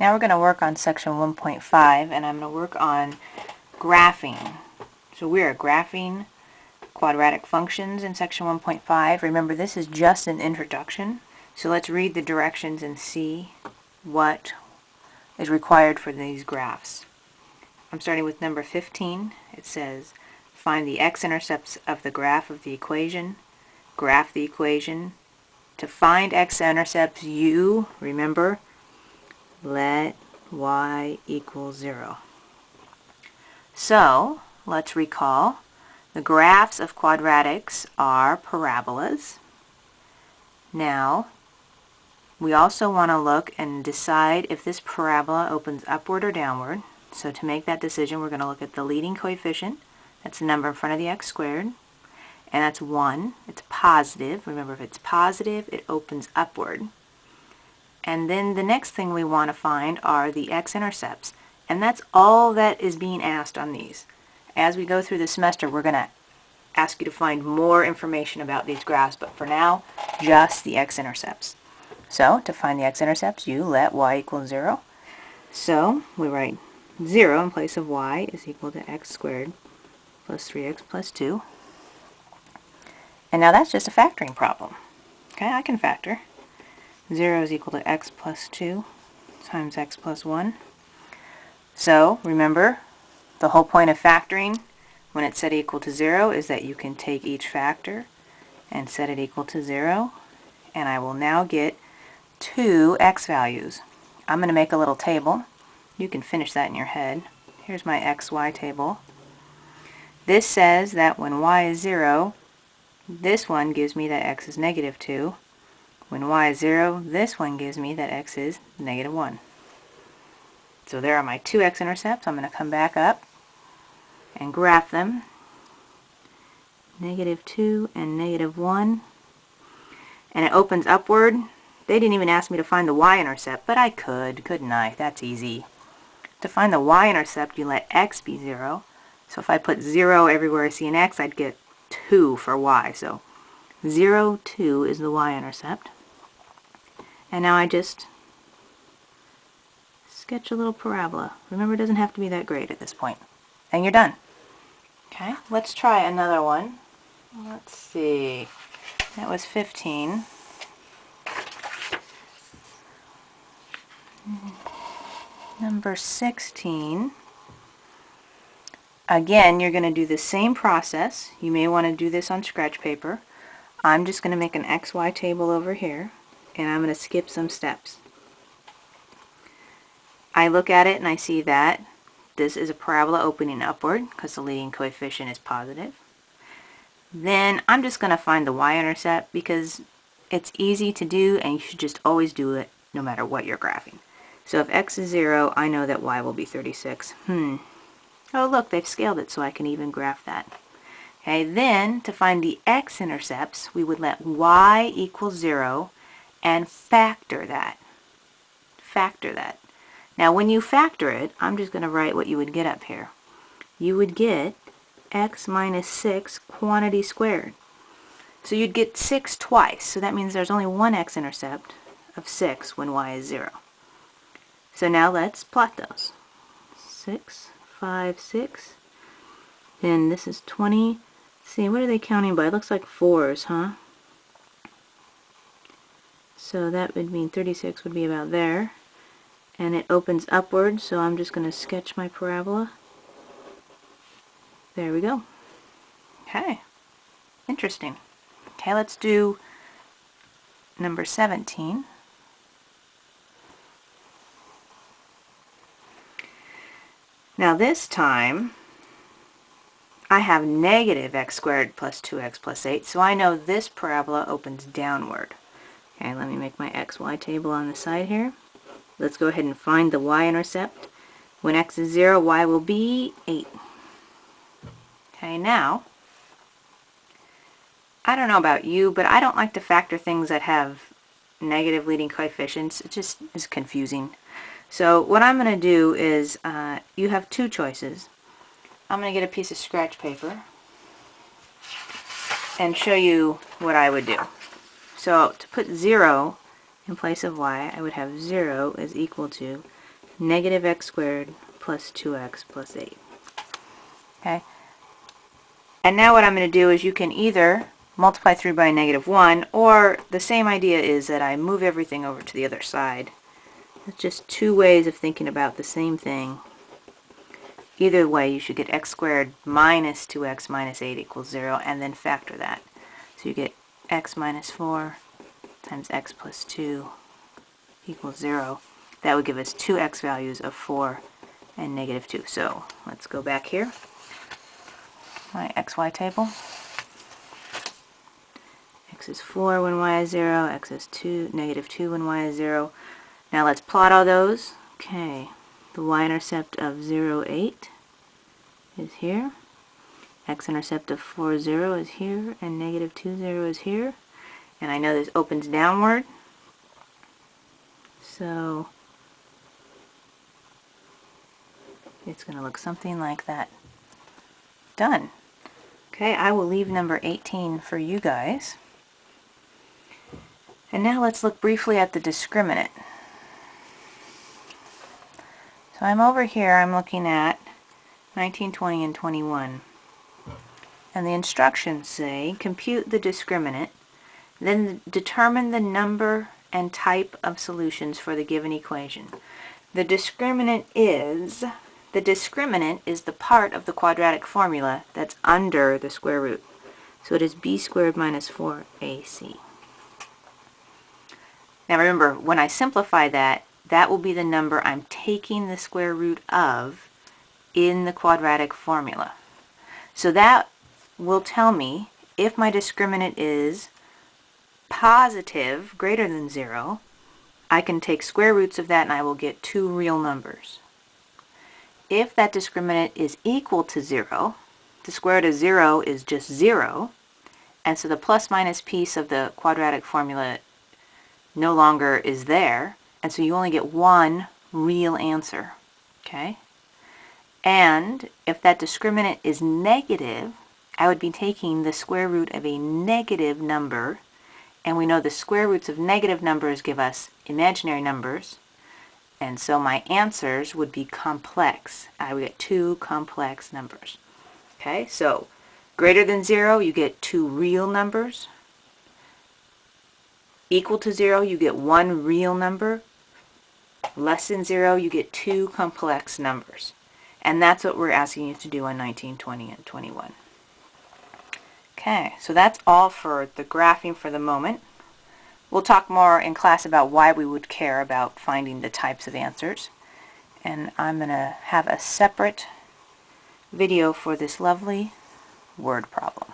Now we're going to work on section 1.5, and I'm going to work on graphing. So we are graphing quadratic functions in section 1.5. Remember, this is just an introduction. So let's read the directions and see what is required for these graphs. I'm starting with number 15. It says, find the x-intercepts of the graph of the equation. Graph the equation. To find x-intercepts, you, remember, let y equal 0. So, let's recall, the graphs of quadratics are parabolas. Now, we also want to look and decide if this parabola opens upward or downward. So to make that decision, we're going to look at the leading coefficient. That's the number in front of the x squared. And that's 1. It's positive. Remember, if it's positive, it opens upward. And then the next thing we want to find are the x-intercepts. And that's all that is being asked on these. As we go through the semester, we're going to ask you to find more information about these graphs, but for now, just the x-intercepts. So, to find the x-intercepts, you let y equal 0. So, we write 0 in place of y is equal to x squared plus 3x plus 2. And now that's just a factoring problem. Okay, I can factor. 0 is equal to x plus 2 times x plus 1. So, remember, the whole point of factoring when it's set equal to 0 is that you can take each factor and set it equal to 0. And I will now get two x values. I'm going to make a little table. You can finish that in your head. Here's my xy table. This says that when y is 0, this one gives me that x is negative 2. When y is 0, this one gives me that x is negative 1. So there are my two x-intercepts. I'm going to come back up and graph them. Negative 2 and negative 1. And it opens upward. They didn't even ask me to find the y-intercept, but I could, couldn't I? That's easy. To find the y-intercept, you let x be 0. So if I put 0 everywhere I see an x, I'd get 2 for y. So 0, 2 is the y-intercept. And now I just sketch a little parabola. Remember, it doesn't have to be that great at this point. And you're done. Okay, let's try another one. Let's see. That was 15. Number 16. Again, you're going to do the same process. You may want to do this on scratch paper. I'm just going to make an XY table over here, and I'm going to skip some steps. I look at it and I see that this is a parabola opening upward because the leading coefficient is positive. Then I'm just going to find the y-intercept because it's easy to do and you should just always do it no matter what you're graphing. So if x is 0, I know that y will be 36. Oh look, they've scaled it so I can even graph that. Okay, then to find the x-intercepts, we would let y equal 0 and factor that. Factor that. Now when you factor it, I'm just going to write what you would get up here. You would get x minus 6 quantity squared. So you'd get 6 twice, so that means there's only one x-intercept of 6 when y is 0. So now let's plot those. 6, 5, 6. Then this is 20. See, what are they counting by? It looks like 4s, huh? So that would mean 36 would be about there. And it opens upward, so I'm just going to sketch my parabola. There we go. Okay. Interesting. Okay, let's do number 17. Now this time, I have negative x squared plus 2x plus 8, so I know this parabola opens downward. Okay, let me make my xy table on the side here. Let's go ahead and find the y-intercept. When x is 0, y will be 8. Okay, now, I don't know about you, but I don't like to factor things that have negative leading coefficients. It just is confusing. So what I'm going to do is, you have two choices. I'm going to get a piece of scratch paper and show you what I would do. So to put 0 in place of y, I would have 0 is equal to negative x squared plus 2x plus 8. Okay? And now what I'm going to do is you can either multiply through by negative 1, or the same idea is that I move everything over to the other side. It's just two ways of thinking about the same thing. Either way, you should get x squared minus 2x minus 8 equals 0, and then factor that. So you get x minus 4 times x plus 2 equals 0. That would give us two x values of 4 and negative 2. So let's go back here. My xy table. X is 4 when y is 0, x is negative 2 when y is 0. Now let's plot all those. Okay, the y-intercept of 0, 8 is here. X-intercept of 4, 0 is here, and negative 2, 0 is here. And I know this opens downward, so it's going to look something like that. Done. Okay, I will leave number 18 for you guys. And now let's look briefly at the discriminant. So I'm over here, I'm looking at 19, 20, and 21. And the instructions say, compute the discriminant, then determine the number and type of solutions for the given equation. The discriminant is the part of the quadratic formula that's under the square root. So it is b squared minus 4ac. Now remember, when I simplify that, that will be the number I'm taking the square root of in the quadratic formula. So that will tell me if my discriminant is positive, greater than 0, I can take square roots of that and I will get two real numbers. If that discriminant is equal to 0, the square root of 0 is just 0, and so the plus minus piece of the quadratic formula no longer is there, and so you only get one real answer. Okay? And if that discriminant is negative, I would be taking the square root of a negative number, and we know the square roots of negative numbers give us imaginary numbers, and so my answers would be complex. I would get two complex numbers. Okay, so greater than 0, you get two real numbers. Equal to 0, you get one real number. Less than 0, you get two complex numbers. And that's what we're asking you to do on 19, 20, and 21. Okay, so that's all for the graphing for the moment. We'll talk more in class about why we would care about finding the types of answers. And I'm going to have a separate video for this lovely word problem.